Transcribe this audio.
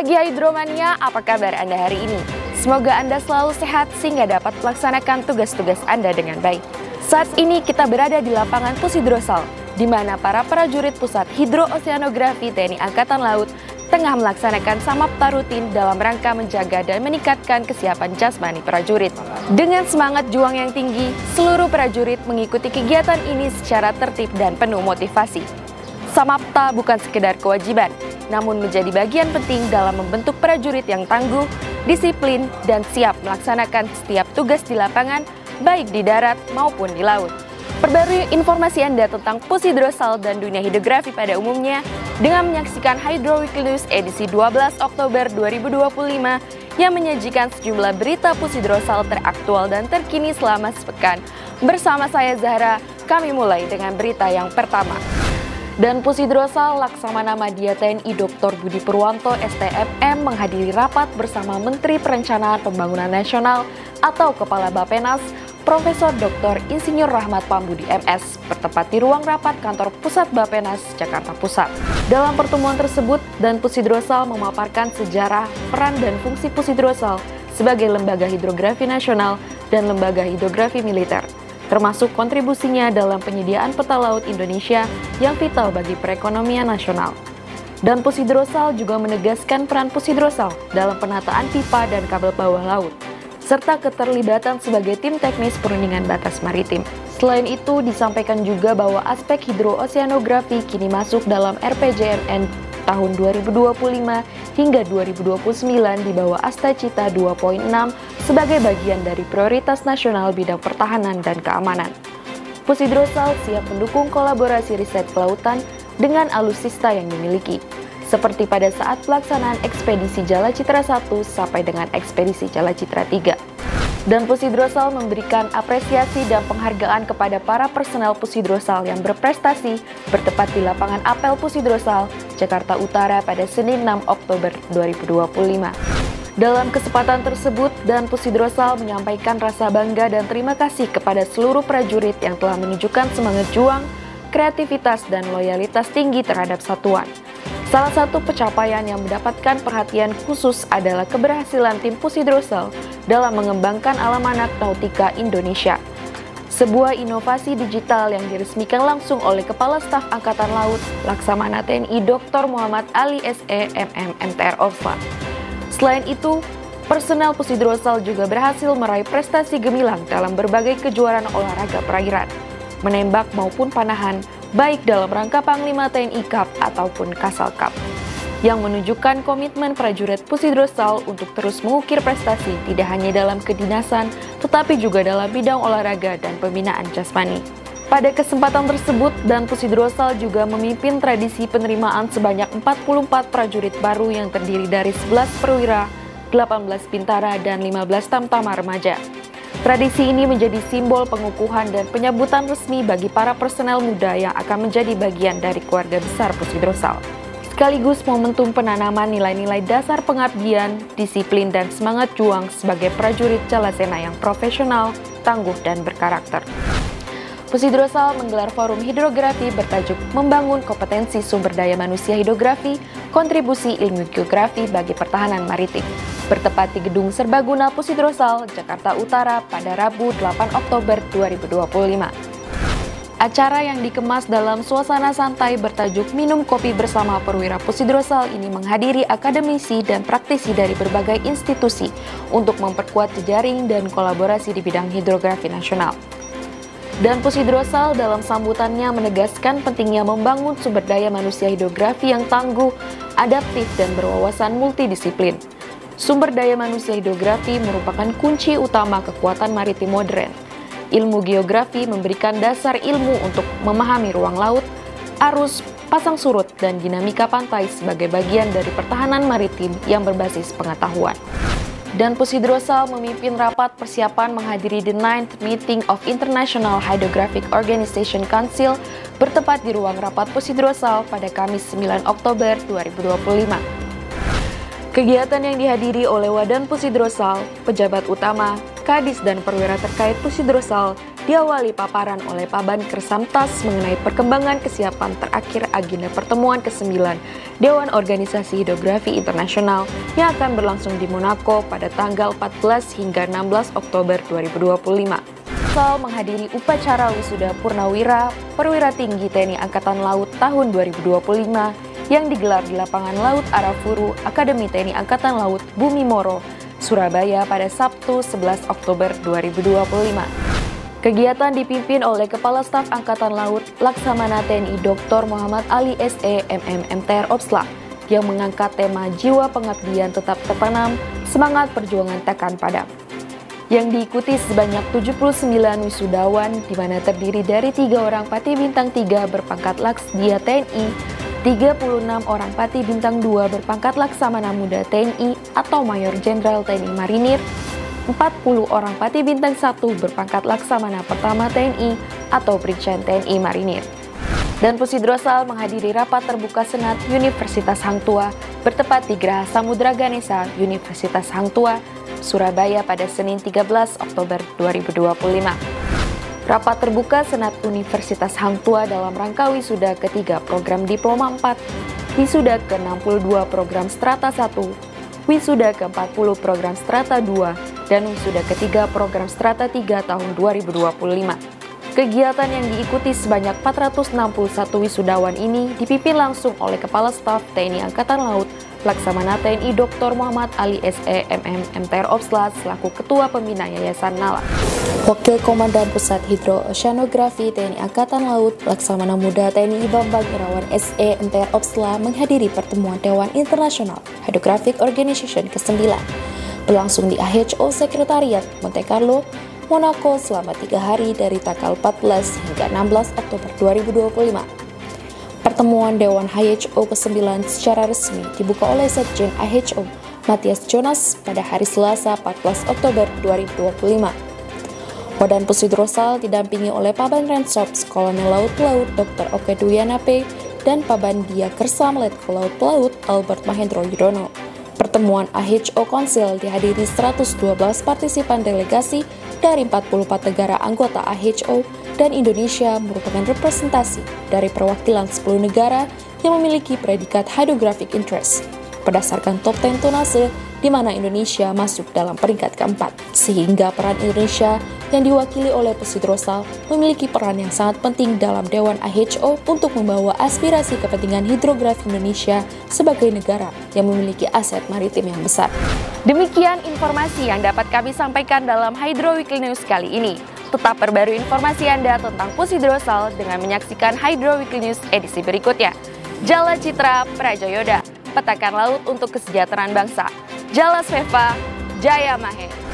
Pagi Hydromania, apa kabar Anda hari ini? Semoga Anda selalu sehat sehingga dapat melaksanakan tugas-tugas Anda dengan baik. Saat ini kita berada di lapangan Pusidrosal, di mana para prajurit Pusat Hidrooceanografi TNI Angkatan Laut tengah melaksanakan samapta rutin dalam rangka menjaga dan meningkatkan kesiapan jasmani prajurit. Dengan semangat juang yang tinggi, seluruh prajurit mengikuti kegiatan ini secara tertib dan penuh motivasi. Samapta bukan sekedar kewajiban, namun menjadi bagian penting dalam membentuk prajurit yang tangguh, disiplin, dan siap melaksanakan setiap tugas di lapangan, baik di darat maupun di laut. Perbarui informasi Anda tentang Pusidrosal dan dunia hidrografi pada umumnya dengan menyaksikan Hydro Weekly News edisi 12 Oktober 2025 yang menyajikan sejumlah berita Pusidrosal teraktual dan terkini selama sepekan. Bersama saya Zahra, kami mulai dengan berita yang pertama. Dan Pusidrosal Laksamana Madya TNI Dr. Budi Purwanto STMM menghadiri rapat bersama Menteri Perencanaan Pembangunan Nasional atau Kepala Bappenas Profesor Dr. Insinyur Rahmat Pambudi MS bertempat di ruang rapat kantor Pusat Bappenas Jakarta Pusat. Dalam pertemuan tersebut, Dan Pusidrosal memaparkan sejarah, peran dan fungsi Pusidrosal sebagai lembaga hidrografi nasional dan lembaga hidrografi militer, termasuk kontribusinya dalam penyediaan peta laut Indonesia yang vital bagi perekonomian nasional. Dan Pusidrosal juga menegaskan peran Pusidrosal dalam penataan pipa dan kabel bawah laut, serta keterlibatan sebagai tim teknis perundingan batas maritim. Selain itu, disampaikan juga bahwa aspek hidrooceanografi kini masuk dalam RPJMN tahun 2025 hingga 2029 di bawah Astacita 2.6 sebagai bagian dari prioritas nasional bidang pertahanan dan keamanan. Pusidrosal siap mendukung kolaborasi riset kelautan dengan alutsista yang dimiliki, seperti pada saat pelaksanaan ekspedisi Jala Citra 1 sampai dengan ekspedisi Jala Citra 3. Dan Pusidrosal memberikan apresiasi dan penghargaan kepada para personel Pusidrosal yang berprestasi bertempat di lapangan apel Pusidrosal, Jakarta Utara pada Senin 6 Oktober 2025. Dalam kesempatan tersebut, Dan Pusidrosal menyampaikan rasa bangga dan terima kasih kepada seluruh prajurit yang telah menunjukkan semangat juang, kreativitas, dan loyalitas tinggi terhadap satuan. Salah satu pencapaian yang mendapatkan perhatian khusus adalah keberhasilan tim Pusidrosal dalam mengembangkan Alamanak Nautika Indonesia, sebuah inovasi digital yang diresmikan langsung oleh Kepala Staf Angkatan Laut Laksamana TNI Dr. Muhammad Ali SE MM MTR Osla. Selain itu, personel Pusidrosal juga berhasil meraih prestasi gemilang dalam berbagai kejuaraan olahraga perairan, menembak maupun panahan, baik dalam rangka Panglima TNI Cup ataupun Kasal Cup, yang menunjukkan komitmen prajurit Pusidrosal untuk terus mengukir prestasi tidak hanya dalam kedinasan, tetapi juga dalam bidang olahraga dan pembinaan jasmani. Pada kesempatan tersebut, Dan Pusidrosal juga memimpin tradisi penerimaan sebanyak 44 prajurit baru yang terdiri dari 11 perwira, 18 bintara, dan 15 tamtama remaja. Tradisi ini menjadi simbol pengukuhan dan penyambutan resmi bagi para personel muda yang akan menjadi bagian dari keluarga besar Pusidrosal. Sekaligus momentum penanaman nilai-nilai dasar pengabdian, disiplin, dan semangat juang sebagai prajurit Jalasena yang profesional, tangguh, dan berkarakter. Pusidrosal menggelar forum hidrografi bertajuk Membangun Kompetensi Sumber Daya Manusia Hidrografi, Kontribusi Ilmu Geografi bagi Pertahanan Maritim, bertempat di Gedung Serbaguna Pusidrosal, Jakarta Utara pada Rabu 8 Oktober 2025. Acara yang dikemas dalam suasana santai bertajuk Minum Kopi Bersama Perwira Pusidrosal ini menghadiri akademisi dan praktisi dari berbagai institusi untuk memperkuat jejaring dan kolaborasi di bidang hidrografi nasional. Dan Pusidrosal dalam sambutannya menegaskan pentingnya membangun sumber daya manusia hidrografi yang tangguh, adaptif, dan berwawasan multidisiplin. Sumber daya manusia hidrografi merupakan kunci utama kekuatan maritim modern. Ilmu geografi memberikan dasar ilmu untuk memahami ruang laut, arus, pasang surut, dan dinamika pantai sebagai bagian dari pertahanan maritim yang berbasis pengetahuan. Dan Pusidrosal memimpin rapat persiapan menghadiri the 9th Meeting of International Hydrographic Organization Council bertempat di ruang rapat Pusidrosal pada Kamis 9 Oktober 2025. Kegiatan yang dihadiri oleh Wadan Pusidrosal, pejabat utama, kadis dan perwira terkait Pusidrosal diawali paparan oleh Paban Kersamtas mengenai perkembangan kesiapan terakhir agenda pertemuan ke-9 Dewan Organisasi Hidrografi Internasional yang akan berlangsung di Monaco pada tanggal 14 hingga 16 Oktober 2025. Sal menghadiri upacara wisuda Purnawira Perwira Tinggi TNI Angkatan Laut tahun 2025 yang digelar di lapangan Laut Arafuru Akademi TNI Angkatan Laut Bumi Moro, Surabaya pada Sabtu 11 Oktober 2025. Kegiatan dipimpin oleh Kepala Staf Angkatan Laut Laksamana TNI Dr. Muhammad Ali SE MTR Opsla yang mengangkat tema jiwa pengabdian tetap tertanam, semangat perjuangan takkan padam. Yang diikuti sebanyak 79 wisudawan di mana terdiri dari 3 orang Pati Bintang 3 berpangkat Laksdia TNI, 36 orang Pati Bintang 2 berpangkat Laksamana Muda TNI atau Mayor Jenderal TNI Marinir, 40 orang Pati Bintang 1 berpangkat Laksamana Pertama TNI atau Brigjen TNI Marinir. Dan Pusidrosal menghadiri rapat terbuka Senat Universitas Hang Tuah bertempat di Geraha Samudra Ganesha Universitas Hang Tuah, Surabaya pada Senin 13 Oktober 2025. Rapat terbuka Senat Universitas Hang Tuah dalam rangka wisuda ketiga program Diploma 4, wisuda ke-62 program Strata 1, wisuda ke-40 program Strata 2, dan wisuda ketiga program Strata 3 tahun 2025. Kegiatan yang diikuti sebanyak 461 wisudawan ini dipimpin langsung oleh Kepala Staf TNI Angkatan Laut Laksamana TNI Dr. Muhammad Ali SE MTR Opsla selaku Ketua Pembina Yayasan Nala. Wakil Komandan Pusat Hidrooceanografi TNI Angkatan Laut Laksamana Muda TNI Bambang Irawan SE MTR Opsla menghadiri pertemuan Dewan International Hydrographic Organization ke-9 berlangsung di AHO Sekretariat Monte Carlo, Monaco selama 3 hari dari tanggal 14 hingga 16 Oktober 2025. Pertemuan Dewan HHO ke-9 secara resmi dibuka oleh Sekjen IHO Matthias Jonas pada hari Selasa 14 Oktober 2025. Wadan Pusidrosal didampingi oleh Paban Rensops Kolonel Laut Dr. Oke Duyana P dan Paban Dia Kersam Letkol Laut Albert Mahendro Yudono. Pertemuan AHO Council dihadiri 112 partisipan delegasi dari 44 negara anggota AHO dan Indonesia merupakan representasi dari perwakilan 10 negara yang memiliki predikat hydrographic interest. Berdasarkan top 10 tonnase, di mana Indonesia masuk dalam peringkat keempat, sehingga peran Indonesia yang diwakili oleh Pusidrosal memiliki peran yang sangat penting dalam Dewan AHO untuk membawa aspirasi kepentingan hidrografi Indonesia sebagai negara yang memiliki aset maritim yang besar. Demikian informasi yang dapat kami sampaikan dalam Hydro Weekly News kali ini. Tetap perbarui informasi Anda tentang Pusidrosal dengan menyaksikan Hydro Weekly News edisi berikutnya. Jala Citra Prajoyoda, petakan laut untuk kesejahteraan bangsa. Jala Sveva, Jaya Mahe.